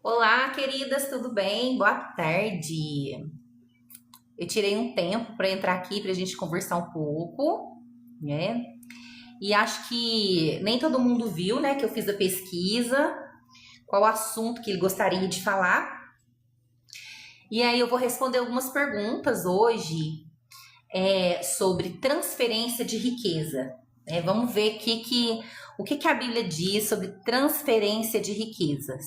Olá, queridas, tudo bem? Boa tarde. Eu tirei um tempo para entrar aqui para a gente conversar um pouco, né? E acho que nem todo mundo viu, né, que eu fiz a pesquisa, qual assunto que ele gostaria de falar. E aí eu vou responder algumas perguntas hoje sobre transferência de riqueza. Vamos ver o que a Bíblia diz sobre transferência de riquezas.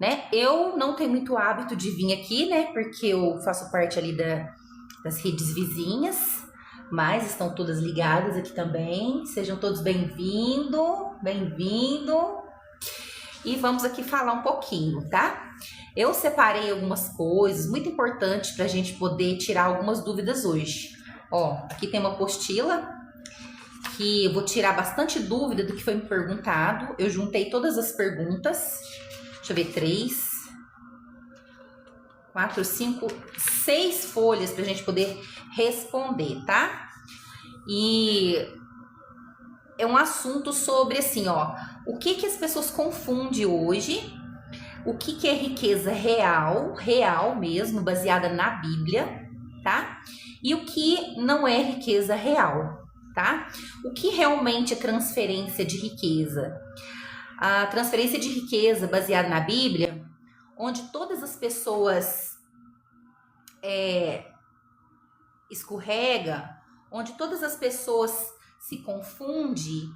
Né? Eu não tenho muito hábito de vir aqui, né? Porque eu faço parte ali das redes vizinhas, mas estão todas ligadas aqui também. Sejam todos bem-vindos, bem-vindo. E vamos aqui falar um pouquinho, tá? Eu separei algumas coisas muito importantes para a gente poder tirar algumas dúvidas hoje. Ó, aqui tem uma apostila que eu vou tirar bastante dúvida do que foi me perguntado. Eu juntei todas as perguntas. Deixa eu ver, 3, 4, 5, 6 folhas para a gente poder responder, tá? E é um assunto sobre, assim, ó, o que as pessoas confundem hoje, o que é riqueza real, real mesmo, baseada na Bíblia, tá? E o que não é riqueza real, tá? O que realmente é transferência de riqueza? A transferência de riqueza baseada na Bíblia, onde todas as pessoas escorrega, onde todas as pessoas se confundem,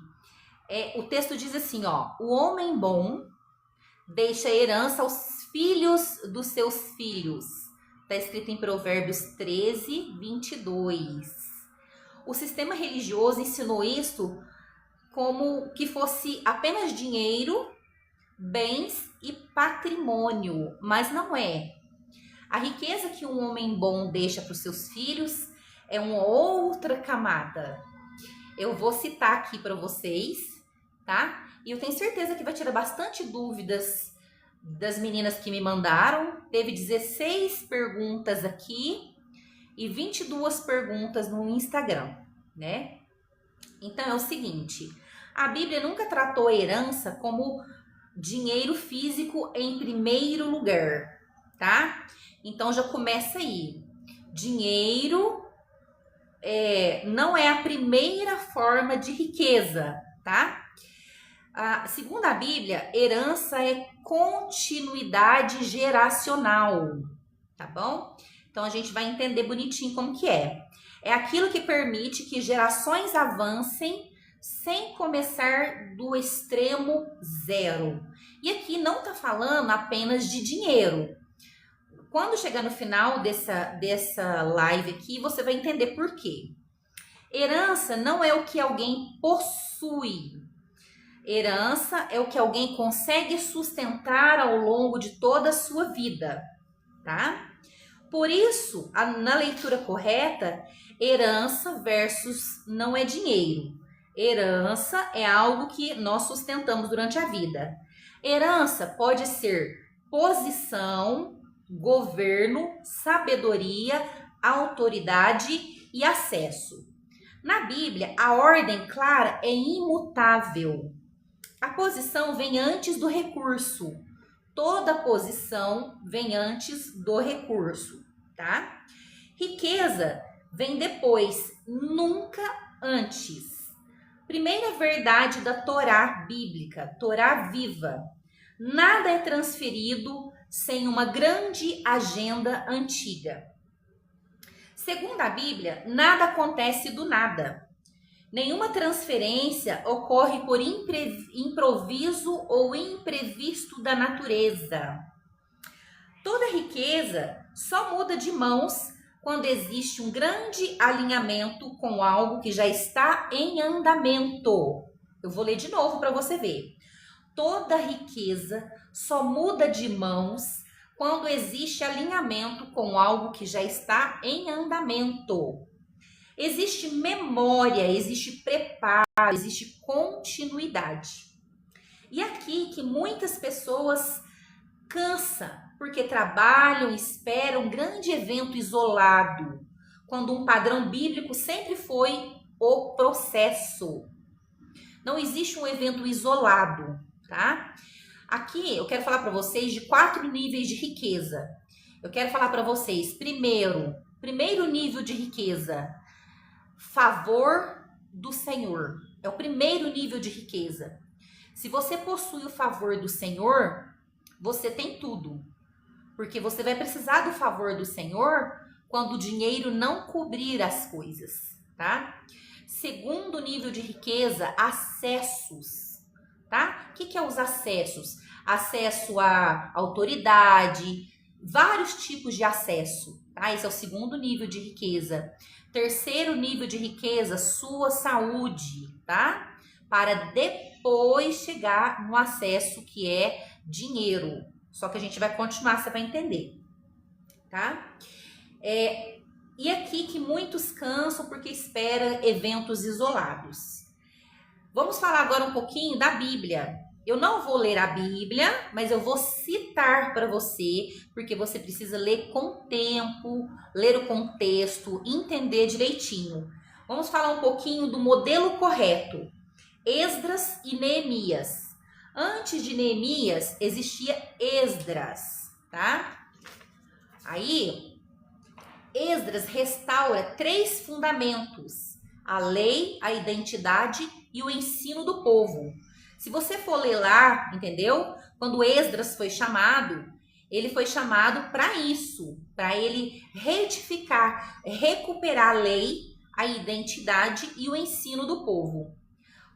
o texto diz assim, ó, o homem bom deixa herança aos filhos dos seus filhos. Está escrito em Provérbios 13, 22. O sistema religioso ensinou isso como que fosse apenas dinheiro, bens e patrimônio, mas não é. A riqueza que um homem bom deixa para os seus filhos é uma outra camada. Eu vou citar aqui para vocês, tá? E eu tenho certeza que vai tirar bastante dúvidas das meninas que me mandaram. Teve 16 perguntas aqui e 22 perguntas no Instagram, né? Então é o seguinte, a Bíblia nunca tratou a herança como dinheiro físico em primeiro lugar, tá? Então já começa aí. Dinheiro não é a primeira forma de riqueza, tá? Segundo a Bíblia, herança é continuidade geracional, tá bom? Então a gente vai entender bonitinho como que é. É aquilo que permite que gerações avancem sem começar do extremo zero. E aqui não tá falando apenas de dinheiro. Quando chegar no final dessa live aqui, você vai entender por quê. Herança não é o que alguém possui. Herança é o que alguém consegue sustentar ao longo de toda a sua vida, tá? Por isso, na leitura correta, herança versus não é dinheiro. Herança é algo que nós sustentamos durante a vida. Herança pode ser posição, governo, sabedoria, autoridade e acesso. Na Bíblia, a ordem clara é imutável. A posição vem antes do recurso. Toda posição vem antes do recurso, tá? Riqueza vem depois, nunca antes. Primeira verdade da Torá bíblica, Torá viva. Nada é transferido sem uma grande agenda antiga. Segundo a Bíblia, nada acontece do nada. Nenhuma transferência ocorre por improviso ou imprevisto da natureza. Toda riqueza só muda de mãos quando existe um grande alinhamento com algo que já está em andamento. Eu vou ler de novo para você ver. Toda riqueza só muda de mãos quando existe alinhamento com algo que já está em andamento. Existe memória, existe preparo, existe continuidade. E aqui que muitas pessoas cansam porque trabalham, esperam um grande evento isolado, quando um padrão bíblico sempre foi o processo. Não existe um evento isolado, tá? Aqui eu quero falar para vocês de 4 níveis de riqueza. Eu quero falar para vocês, primeiro nível de riqueza, favor do Senhor. É o primeiro nível de riqueza. Se você possui o favor do Senhor, você tem tudo. Porque você vai precisar do favor do Senhor quando o dinheiro não cobrir as coisas, tá? Segundo nível de riqueza, acessos, tá? O que é os acessos? Acesso à autoridade, vários tipos de acesso, tá? Esse é o segundo nível de riqueza. Terceiro nível de riqueza, sua saúde, tá? Para depois chegar no acesso que é dinheiro. Só que a gente vai continuar, você vai entender, tá? E aqui que muitos cansam porque esperam eventos isolados. Vamos falar agora um pouquinho da Bíblia. Eu não vou ler a Bíblia, mas eu vou citar para você, porque você precisa ler com tempo, ler o contexto, entender direitinho. Vamos falar um pouquinho do modelo correto. Esdras e Neemias. Antes de Neemias, existia Esdras, tá? Aí, Esdras restaura 3 fundamentos: a lei, a identidade e o ensino do povo. Se você for ler lá, entendeu? Quando Esdras foi chamado, ele foi chamado para isso, para ele retificar, recuperar a lei, a identidade e o ensino do povo.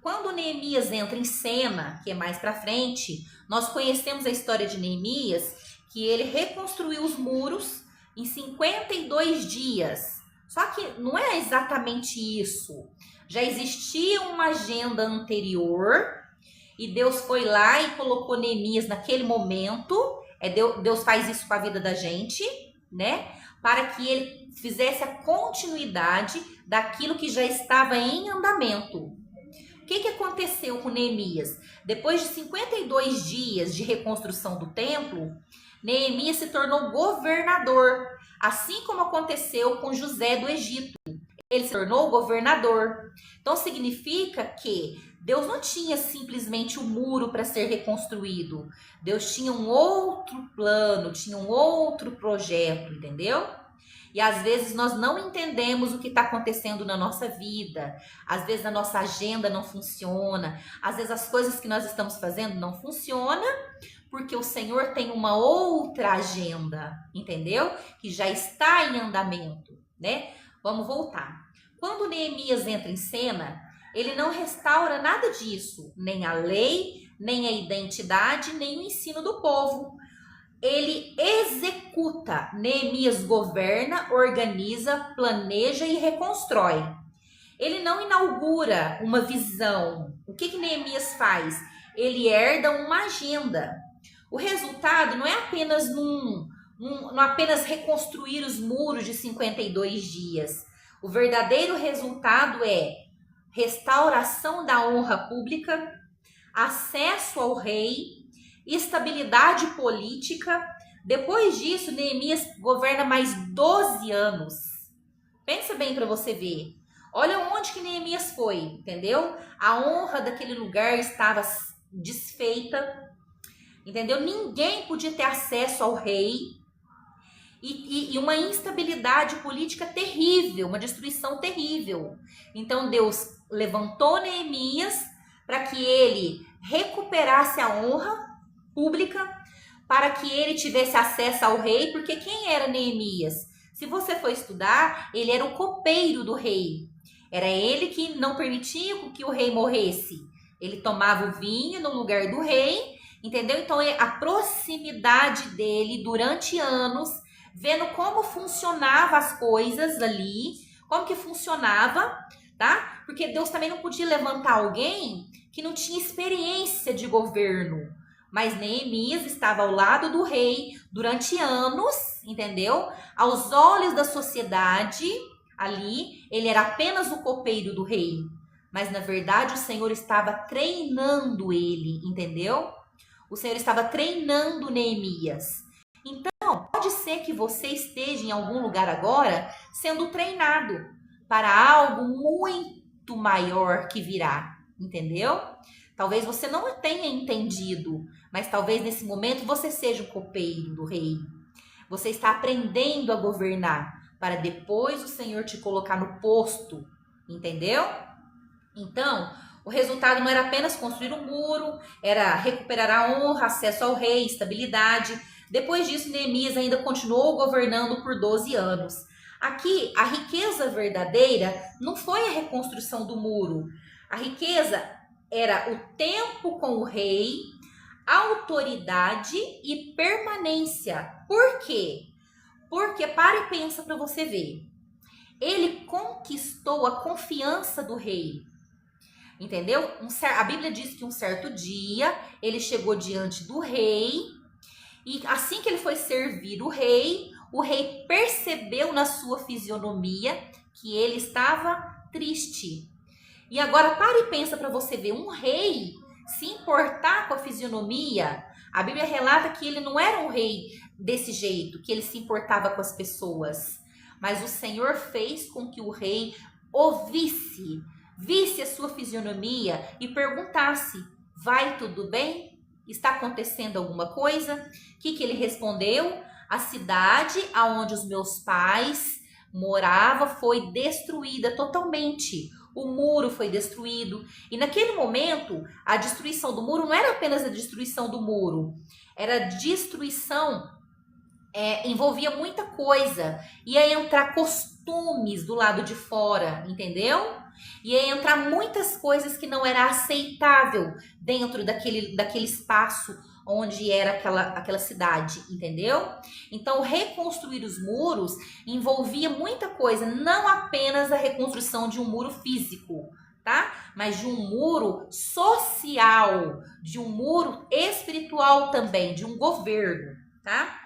Quando Neemias entra em cena, que é mais para frente, nós conhecemos a história de Neemias, que ele reconstruiu os muros em 52 dias. Só que não é exatamente isso. Já existia uma agenda anterior e Deus foi lá e colocou Neemias naquele momento. Deus faz isso com a vida da gente, né? Para que ele fizesse a continuidade daquilo que já estava em andamento. O que aconteceu com Neemias? Depois de 52 dias de reconstrução do templo, Neemias se tornou governador, assim como aconteceu com José do Egito. Ele se tornou governador. Então significa que Deus não tinha simplesmente o muro para ser reconstruído. Deus tinha um outro plano, tinha um outro projeto, entendeu? E às vezes nós não entendemos o que está acontecendo na nossa vida. Às vezes a nossa agenda não funciona. Às vezes as coisas que nós estamos fazendo não funcionam porque o Senhor tem uma outra agenda, entendeu? Que já está em andamento, né? Vamos voltar. Quando Neemias entra em cena, ele não restaura nada disso. Nem a lei, nem a identidade, nem o ensino do povo. Ele executa. Neemias governa, organiza, planeja e reconstrói. Ele não inaugura uma visão. O que Neemias faz? Ele herda uma agenda. O resultado não é apenas não apenas reconstruir os muros de 52 dias. O verdadeiro resultado é restauração da honra pública, acesso ao rei, estabilidade política. Depois disso, Neemias governa mais 12 anos. Pensa bem para você ver. Olha onde que Neemias foi, entendeu? A honra daquele lugar estava desfeita, entendeu? Ninguém podia ter acesso ao rei. E uma instabilidade política terrível, uma destruição terrível. Então Deus levantou Neemias para que ele recuperasse a honra pública, para que ele tivesse acesso ao rei, porque quem era Neemias? Se você for estudar, ele era o copeiro do rei. Era ele que não permitia que o rei morresse. Ele tomava o vinho no lugar do rei, entendeu? Então a proximidade dele durante anos, vendo como funcionava as coisas ali, como que funcionava, tá? Porque Deus também não podia levantar alguém que não tinha experiência de governo. Mas Neemias estava ao lado do rei durante anos, entendeu? Aos olhos da sociedade, ali, ele era apenas o copeiro do rei. Mas, na verdade, o Senhor estava treinando ele, entendeu? O Senhor estava treinando Neemias. Então, pode ser que você esteja em algum lugar agora sendo treinado para algo muito maior que virá, entendeu? Talvez você não tenha entendido, mas talvez nesse momento você seja o copeiro do rei. Você está aprendendo a governar para depois o Senhor te colocar no posto, entendeu? Então, o resultado não era apenas construir um muro, era recuperar a honra, acesso ao rei, estabilidade. Depois disso, Neemias ainda continuou governando por 12 anos. Aqui, a riqueza verdadeira não foi a reconstrução do muro. A riqueza era o tempo com o rei, autoridade e permanência. Por quê? Porque, para e pensa para você ver. Ele conquistou a confiança do rei. Entendeu? A Bíblia diz que um certo dia ele chegou diante do rei e assim que ele foi servir o rei percebeu na sua fisionomia que ele estava triste. E agora pare e pensa para você ver, um rei se importar com a fisionomia. A Bíblia relata que ele não era um rei desse jeito, que ele se importava com as pessoas. Mas o Senhor fez com que o rei visse a sua fisionomia e perguntasse: vai tudo bem? Está acontecendo alguma coisa? O que ele respondeu? A cidade aonde os meus pais moravam foi destruída totalmente. O muro foi destruído. E naquele momento, a destruição do muro não era apenas a destruição do muro. Era a destruição, envolvia muita coisa. Ia entrar costumes do lado de fora, entendeu? Ia entrar muitas coisas que não era aceitável dentro daquele espaço onde era aquela cidade, entendeu? Então, reconstruir os muros envolvia muita coisa, não apenas a reconstrução de um muro físico, tá? Mas de um muro social, de um muro espiritual também, de um governo, tá?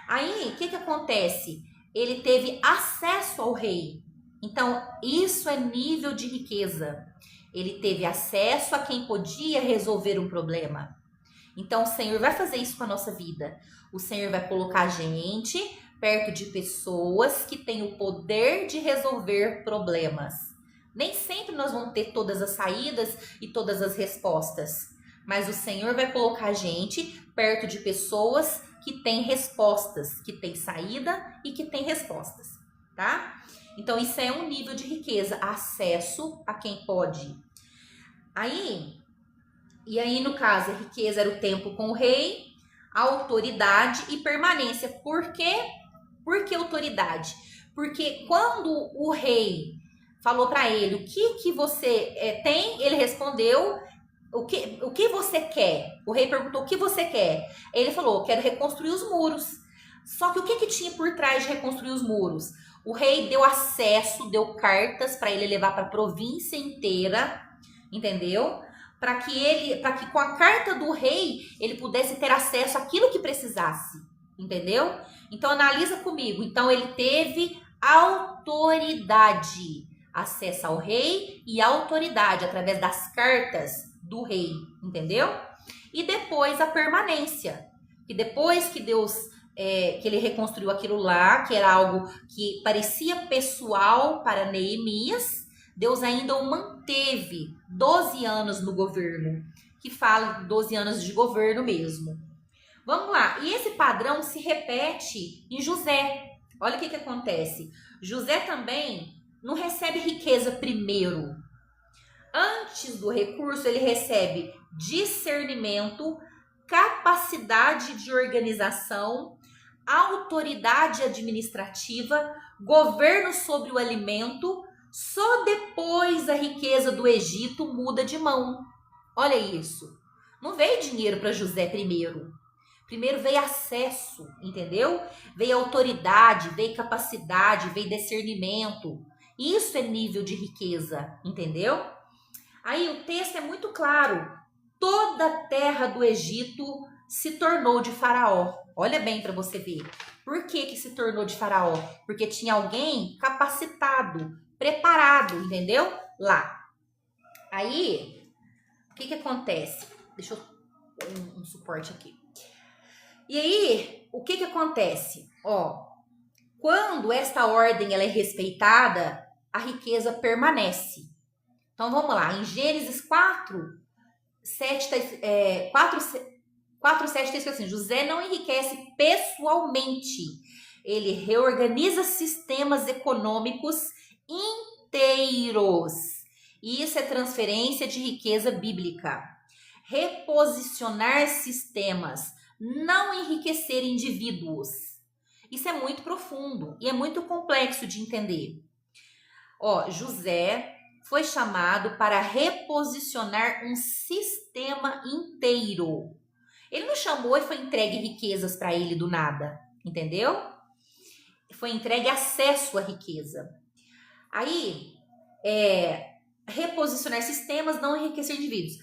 Aí, o que acontece? Ele teve acesso ao rei. Então, isso é nível de riqueza. Ele teve acesso a quem podia resolver um problema. Então, o Senhor vai fazer isso com a nossa vida. O Senhor vai colocar a gente perto de pessoas que têm o poder de resolver problemas. Nem sempre nós vamos ter todas as saídas e todas as respostas. Mas o Senhor vai colocar a gente perto de pessoas que têm respostas, que têm saída e que têm respostas, tá? Então, isso é um nível de riqueza, acesso a quem pode. E aí, no caso, a riqueza era o tempo com o rei, a autoridade e permanência. Por quê? Por que autoridade? Porque quando o rei falou para ele, o que você tem? Ele respondeu, o que você quer? O rei perguntou, o que você quer? Ele falou, quero reconstruir os muros. Só que o que tinha por trás de reconstruir os muros? O rei deu acesso, deu cartas para ele levar para a província inteira, entendeu? Para que com a carta do rei ele pudesse ter acesso àquilo que precisasse, entendeu? Então analisa comigo. Então ele teve autoridade, acesso ao rei e autoridade através das cartas do rei, entendeu? E depois a permanência, que depois que Deus que ele reconstruiu aquilo lá, que era algo que parecia pessoal para Neemias, Deus ainda o manteve 12 anos no governo, que fala 12 anos de governo mesmo. Vamos lá, e esse padrão se repete em José. Olha o que acontece. José também não recebe riqueza primeiro. Antes do recurso, ele recebe discernimento, capacidade de organização, autoridade administrativa, governo sobre o alimento. Só depois a riqueza do Egito muda de mão. Olha isso. Não veio dinheiro para José primeiro. Primeiro veio acesso, entendeu? Veio autoridade, veio capacidade, veio discernimento. Isso é nível de riqueza, entendeu? Aí o texto é muito claro. Toda a terra do Egito se tornou de Faraó. Olha bem para você ver. Por que se tornou de Faraó? Porque tinha alguém capacitado, preparado, entendeu? Lá. Aí, o que acontece? Deixa eu um suporte aqui. E aí, o que acontece? Quando esta ordem ela é respeitada, a riqueza permanece. Então, vamos lá. Em Gênesis 4, 7, 4:7 está escrito assim: José não enriquece pessoalmente, ele reorganiza sistemas econômicos inteiros. E isso é transferência de riqueza bíblica. Reposicionar sistemas, não enriquecer indivíduos. Isso é muito profundo e é muito complexo de entender. José foi chamado para reposicionar um sistema inteiro. Ele não chamou e foi entregue riquezas para ele do nada, entendeu? Foi entregue acesso à riqueza. Aí, reposicionar sistemas, não enriquecer indivíduos.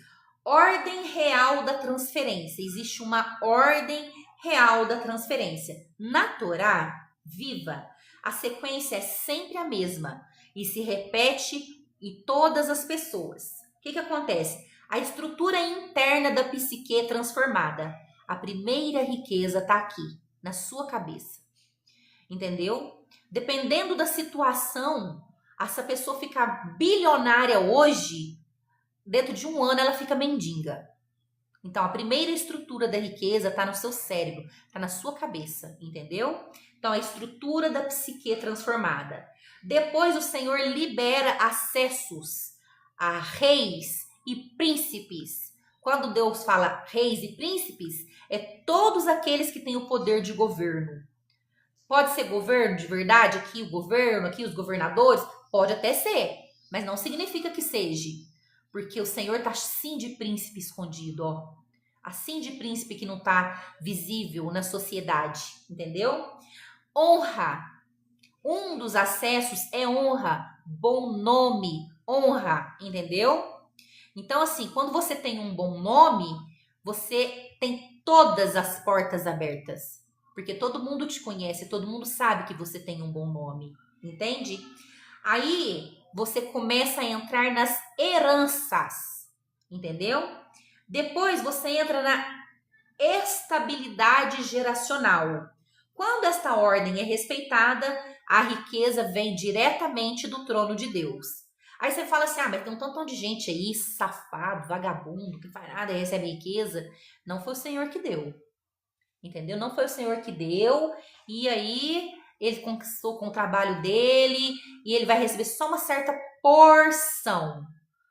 Ordem real da transferência. Existe uma ordem real da transferência. Na Torá viva, a sequência é sempre a mesma e se repete em todas as pessoas. O que acontece? A estrutura interna da psique é transformada. A primeira riqueza está aqui, na sua cabeça. Entendeu? Dependendo da situação, essa pessoa fica bilionária hoje, dentro de um ano ela fica mendiga. Então, a primeira estrutura da riqueza está no seu cérebro, está na sua cabeça, entendeu? Então, a estrutura da psique é transformada. Depois, o Senhor libera acessos a reis e príncipes. Quando Deus fala reis e príncipes, é todos aqueles que têm o poder de governo. Pode ser governo de verdade, aqui o governo, aqui os governadores, pode até ser, mas não significa que seja. Porque o Senhor está assim de príncipe escondido, assim de príncipe que não está visível na sociedade, entendeu? Honra. Um dos acessos é honra, bom nome, honra, entendeu? Então, assim, quando você tem um bom nome, você tem todas as portas abertas. Porque todo mundo te conhece, todo mundo sabe que você tem um bom nome, entende? Aí, você começa a entrar nas heranças, entendeu? Depois, você entra na estabilidade geracional. Quando esta ordem é respeitada, a riqueza vem diretamente do trono de Deus. Aí você fala assim, mas tem um tantão de gente aí, safado, vagabundo, que faz nada e recebe riqueza. Não foi o Senhor que deu, entendeu? Não foi o Senhor que deu, e aí ele conquistou com o trabalho dele, e ele vai receber só uma certa porção.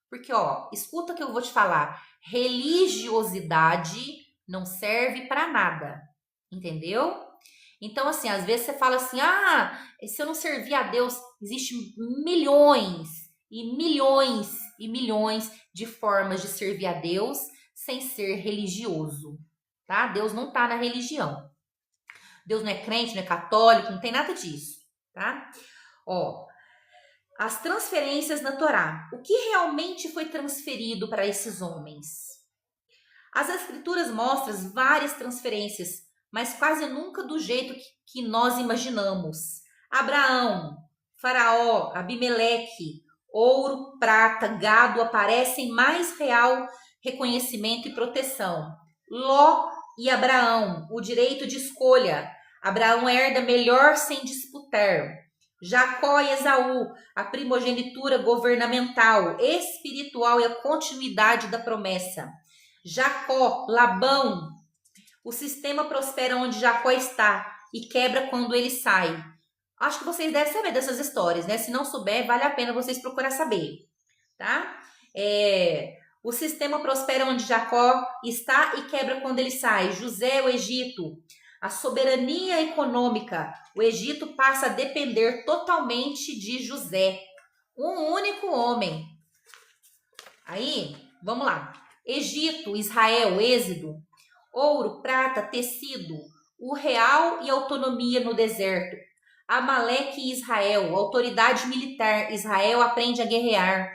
Porque, escuta o que eu vou te falar. Religiosidade não serve para nada, entendeu? Então, assim, às vezes você fala assim, se eu não servir a Deus, existem milhões e milhões e milhões de formas de servir a Deus sem ser religioso, tá? Deus não tá na religião. Deus não é crente, não é católico, não tem nada disso, tá? As transferências na Torá. O que realmente foi transferido para esses homens? As escrituras mostram várias transferências, mas quase nunca do jeito que nós imaginamos. Abraão, Faraó, Abimeleque, ouro, prata, gado aparecem mais real reconhecimento e proteção. Ló e Abraão, o direito de escolha. Abraão herda melhor sem disputar. Jacó e Esaú, a primogenitura governamental, espiritual e a continuidade da promessa. Jacó, Labão, o sistema prospera onde Jacó está e quebra quando ele sai. Acho que vocês devem saber dessas histórias, né? Se não souber, vale a pena vocês procurar saber, tá? O sistema prospera onde Jacó está e quebra quando ele sai. José, o Egito, a soberania econômica. O Egito passa a depender totalmente de José, um único homem. Aí, vamos lá. Egito, Israel, Êxodo, ouro, prata, tecido, o real e autonomia no deserto. Amaleque e Israel, autoridade militar, Israel aprende a guerrear.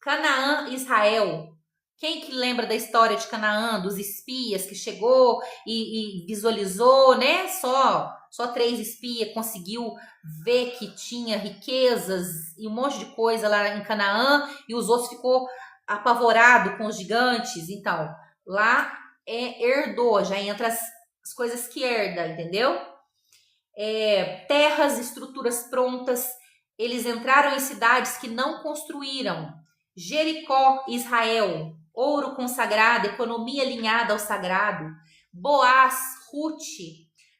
Canaã, Israel. Quem que lembra da história de Canaã, dos espias que chegou e visualizou, né? Só 3 espias conseguiu ver que tinha riquezas e um monte de coisa lá em Canaã e os outros ficou apavorado com os gigantes. Então, lá herdou, já entra as coisas que herda, entendeu? Terras, estruturas prontas, eles entraram em cidades que não construíram. Jericó, Israel, ouro consagrado, economia alinhada ao sagrado. Boaz, Ruth,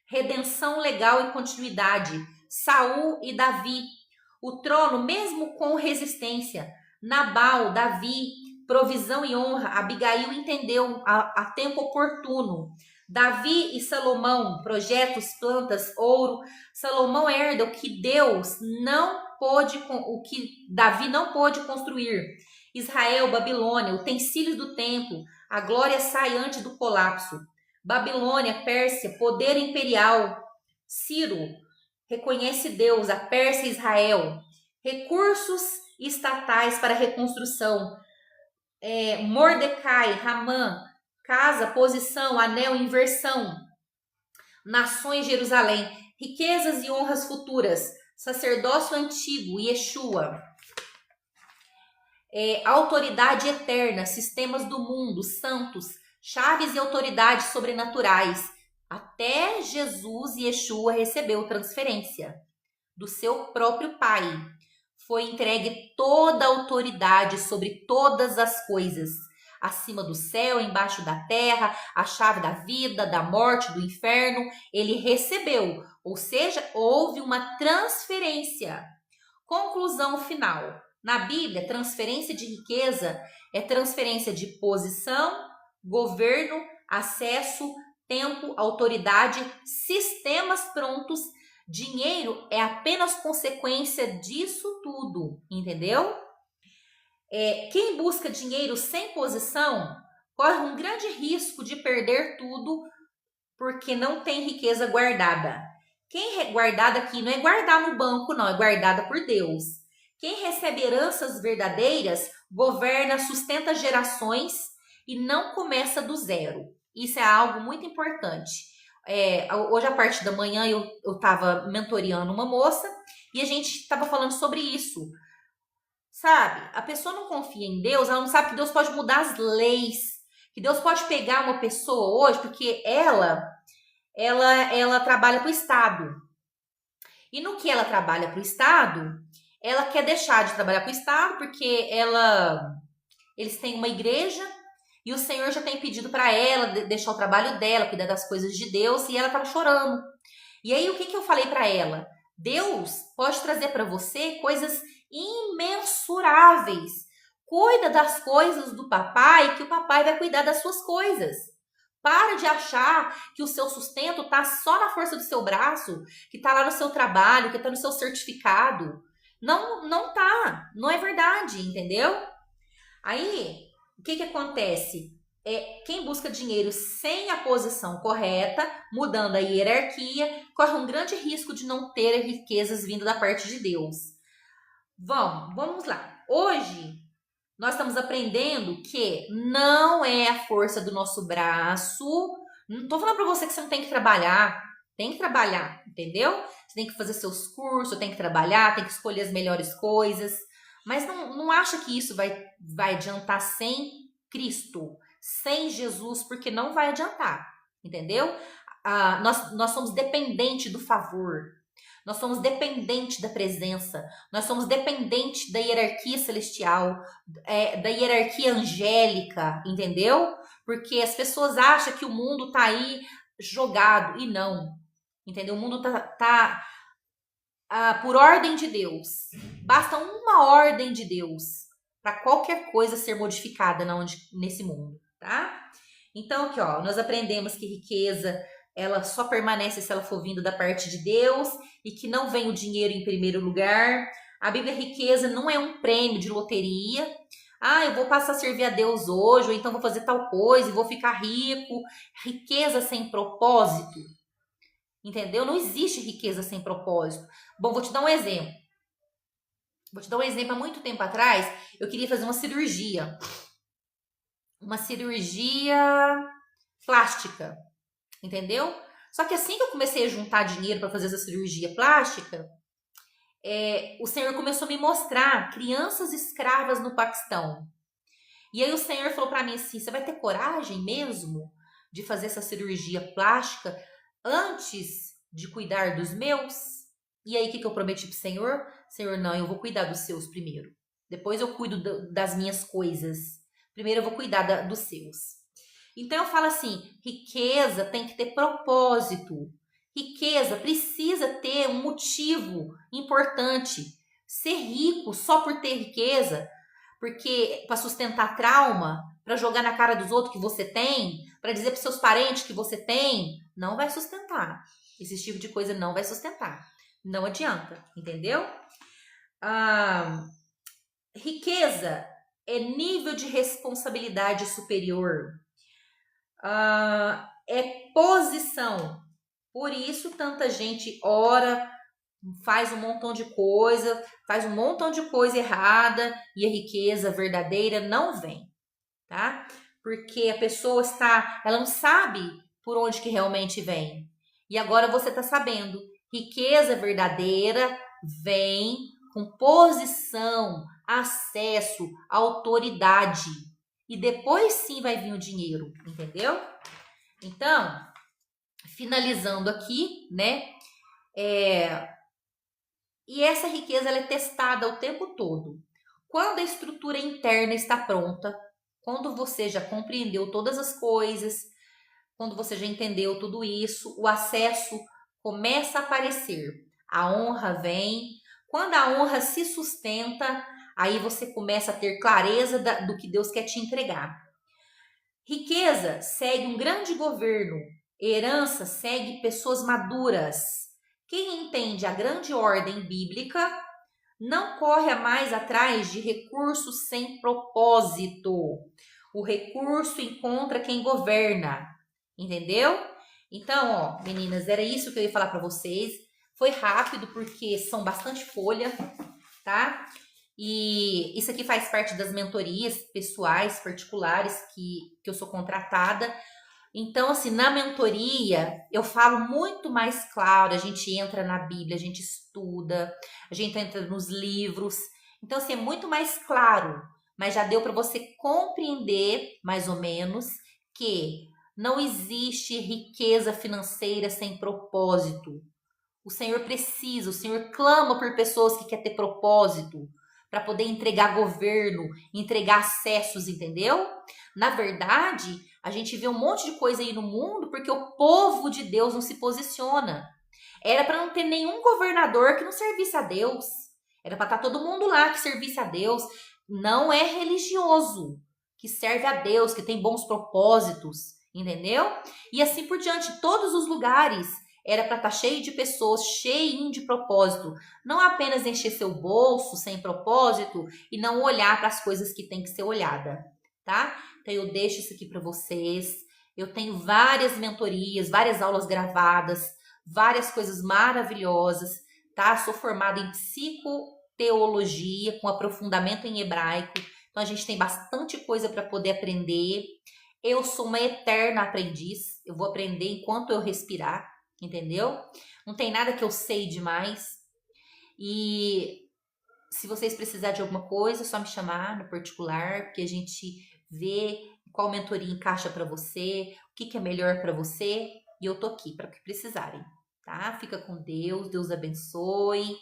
redenção legal e continuidade. Saul e Davi, o trono mesmo com resistência. Nabal, Davi, provisão e honra. Abigail entendeu a tempo oportuno. Davi e Salomão, projetos, plantas, ouro. Salomão herda o que o que Davi não pôde construir. Israel, Babilônia, utensílios do templo. A glória sai antes do colapso. Babilônia, Pérsia, poder imperial. Ciro, reconhece Deus, a Pérsia e Israel. Recursos estatais para reconstrução. Mordecai, Ramã, casa, posição, anel, inversão. Nações, Jerusalém. Riquezas e honras futuras. Sacerdócio antigo, Yeshua. Autoridade eterna, sistemas do mundo, santos, chaves e autoridades sobrenaturais. Até Jesus e Yeshua recebeu transferência do seu próprio Pai. Foi entregue toda a autoridade sobre todas as coisas, acima do céu, embaixo da terra, a chave da vida, da morte, do inferno. Ele recebeu, ou seja, houve uma transferência. Conclusão final. Na Bíblia, transferência de riqueza é transferência de posição, governo, acesso, tempo, autoridade, sistemas prontos. Dinheiro é apenas consequência disso tudo, entendeu? Quem busca dinheiro sem posição corre um grande risco de perder tudo porque não tem riqueza guardada. Quem é guardada aqui não é guardar no banco, não, é guardada por Deus. Quem recebe heranças verdadeiras governa, sustenta gerações e não começa do zero. Isso é algo muito importante. Hoje, a parte da manhã, eu estava mentoreando uma moça e a gente estava falando sobre isso. Sabe? A pessoa não confia em Deus, ela não sabe que Deus pode mudar as leis, que Deus pode pegar uma pessoa hoje, porque ela trabalha para o Estado. E no que ela trabalha para o Estado, ela quer deixar de trabalhar para o Estado, porque eles têm uma igreja e o Senhor já tem pedido para ela deixar o trabalho dela, cuidar das coisas de Deus, e ela estava chorando. E aí, o que eu falei para ela? Deus pode trazer para você coisas imensuráveis. Cuida das coisas do papai, que o papai vai cuidar das suas coisas. Para de achar que o seu sustento está só na força do seu braço, que está lá no seu trabalho, que está no seu certificado. Não tá, não é verdade, entendeu? Aí, o que acontece? Quem busca dinheiro sem a posição correta, mudando a hierarquia, corre um grande risco de não ter riquezas vindo da parte de Deus. Vamos lá. Hoje, nós estamos aprendendo que não é a força do nosso braço. Não estou falando para você que você não tem que trabalhar. Tem que trabalhar, entendeu? Você tem que fazer seus cursos, tem que trabalhar, tem que escolher as melhores coisas. Mas não acha que isso vai adiantar sem Cristo, sem Jesus, porque não vai adiantar, entendeu? Nós somos dependentes do favor. Nós somos dependentes da presença. Nós somos dependentes da hierarquia celestial, da hierarquia angélica, entendeu? Porque as pessoas acham que o mundo está aí jogado, e não. Entendeu? O mundo tá por ordem de Deus. Basta uma ordem de Deus para qualquer coisa ser modificada nesse mundo, tá? Então, aqui, ó, nós aprendemos que riqueza, ela só permanece se ela for vindo da parte de Deus e que não vem o dinheiro em primeiro lugar. A Bíblia riqueza não é um prêmio de loteria. Eu vou passar a servir a Deus hoje, ou então vou fazer tal coisa e vou ficar rico. Riqueza sem propósito. Entendeu? Não existe riqueza sem propósito. Bom, vou te dar um exemplo. Há muito tempo atrás, eu queria fazer uma cirurgia. Uma cirurgia plástica. Entendeu? Só que assim que eu comecei a juntar dinheiro para fazer essa cirurgia plástica, o Senhor começou a me mostrar crianças escravas no Paquistão. E aí o Senhor falou para mim assim, você vai ter coragem mesmo de fazer essa cirurgia plástica antes de cuidar dos meus? E aí, o que eu prometi pro Senhor? Senhor, não, eu vou cuidar dos seus primeiro. Depois eu cuido das minhas coisas. Primeiro eu vou cuidar dos seus. Então eu falo assim, riqueza tem que ter propósito. Riqueza precisa ter um motivo importante. Ser rico só por ter riqueza, porque para sustentar trauma, para jogar na cara dos outros que você tem, para dizer para seus parentes que você tem, não vai sustentar. Esse tipo de coisa não vai sustentar. Não adianta, entendeu? Riqueza é nível de responsabilidade superior. É posição. Por isso tanta gente ora, faz um montão de coisa, faz um montão de coisa errada e a riqueza verdadeira não vem, tá? Porque a pessoa ela não sabe por onde que realmente vem. E agora você está sabendo. Riqueza verdadeira vem com posição, acesso, autoridade. E depois sim vai vir o dinheiro, entendeu? Então, finalizando aqui, né? E essa riqueza ela é testada o tempo todo. Quando a estrutura interna está pronta, quando você já compreendeu todas as coisas, quando você já entendeu tudo isso, o acesso começa a aparecer. A honra vem. Quando a honra se sustenta, aí você começa a ter clareza do que Deus quer te entregar. Riqueza segue um grande governo. Herança segue pessoas maduras. Quem entende a grande ordem bíblica não corre mais atrás de recursos sem propósito. O recurso encontra quem governa. Entendeu? Então, ó, meninas, era isso que eu ia falar para vocês. Foi rápido porque são bastante folha, tá? E isso aqui faz parte das mentorias pessoais, particulares que eu sou contratada. Então, assim, na mentoria eu falo muito mais claro, a gente entra na Bíblia, a gente estuda, a gente entra nos livros. Então, assim, é muito mais claro, mas já deu para você compreender, mais ou menos, que não existe riqueza financeira sem propósito. O Senhor precisa, o Senhor clama por pessoas que querem ter propósito, para poder entregar governo, entregar acessos, entendeu? Na verdade, a gente vê um monte de coisa aí no mundo porque o povo de Deus não se posiciona. Era para não ter nenhum governador que não servisse a Deus. Era para estar todo mundo lá que servisse a Deus. Não é religioso, que serve a Deus, que tem bons propósitos, entendeu? E assim por diante, todos os lugares era para estar cheio de pessoas, cheio de propósito. Não apenas encher seu bolso sem propósito e não olhar para as coisas que tem que ser olhada, tá? Então eu deixo isso aqui para vocês. Eu tenho várias mentorias, várias aulas gravadas, várias coisas maravilhosas, tá? Sou formada em psicoteologia com aprofundamento em hebraico. Então a gente tem bastante coisa para poder aprender. Eu sou uma eterna aprendiz. Eu vou aprender enquanto eu respirar. Entendeu? Não tem nada que eu sei demais. E se vocês precisarem de alguma coisa, é só me chamar no particular, porque a gente vê qual mentoria encaixa para você, o que é melhor para você, e eu tô aqui para o que precisarem, tá? Fica com Deus, Deus abençoe.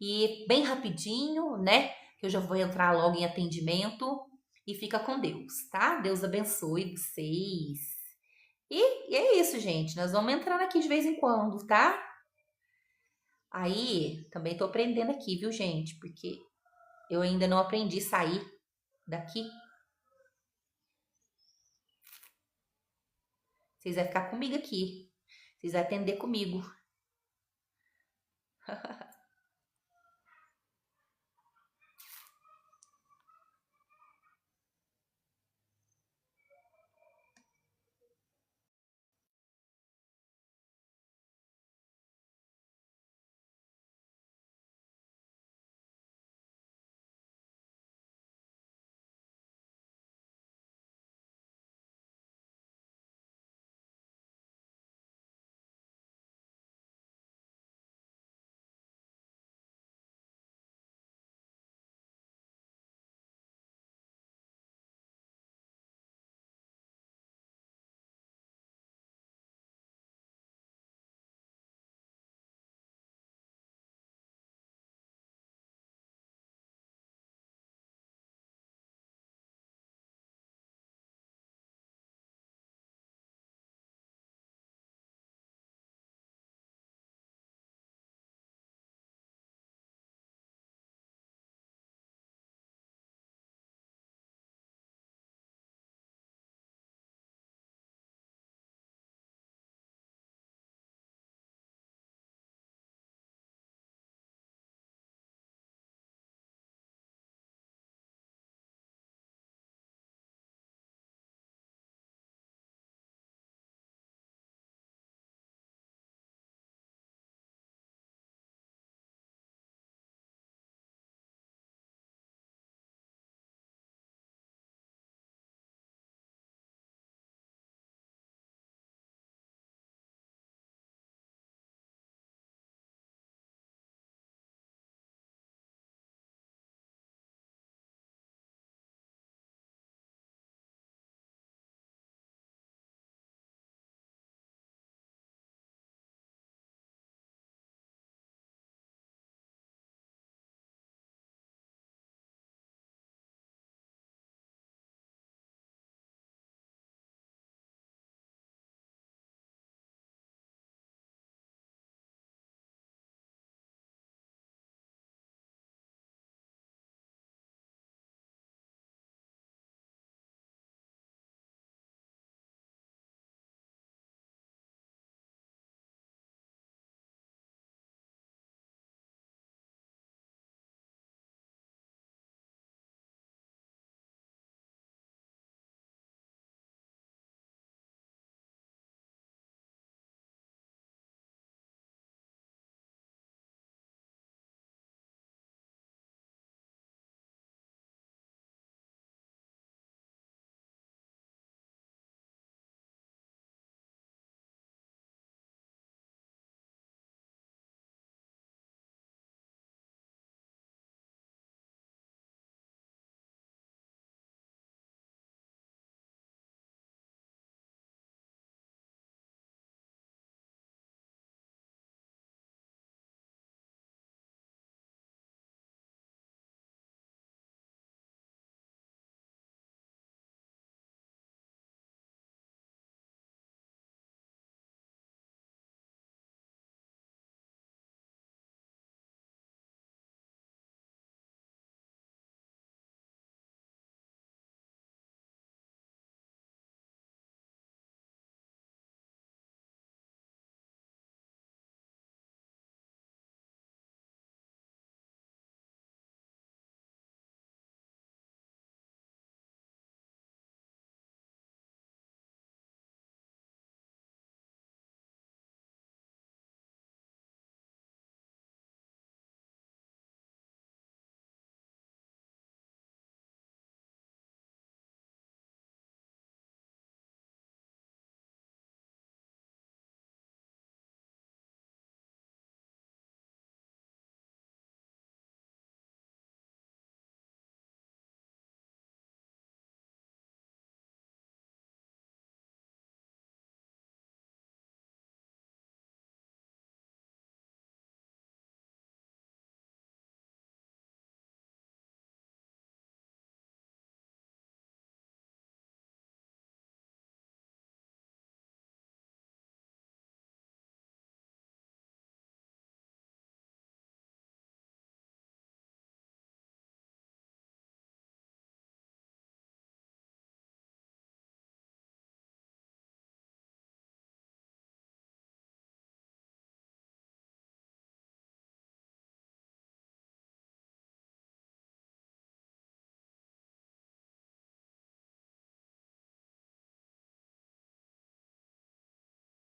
E bem rapidinho, né? Que eu já vou entrar logo em atendimento e fica com Deus, tá? Deus abençoe vocês. E é isso, gente. Nós vamos entrando aqui de vez em quando, tá? Aí, também tô aprendendo aqui, viu, gente? Porque eu ainda não aprendi a sair daqui. Vocês vão ficar comigo aqui. Vocês vão atender comigo.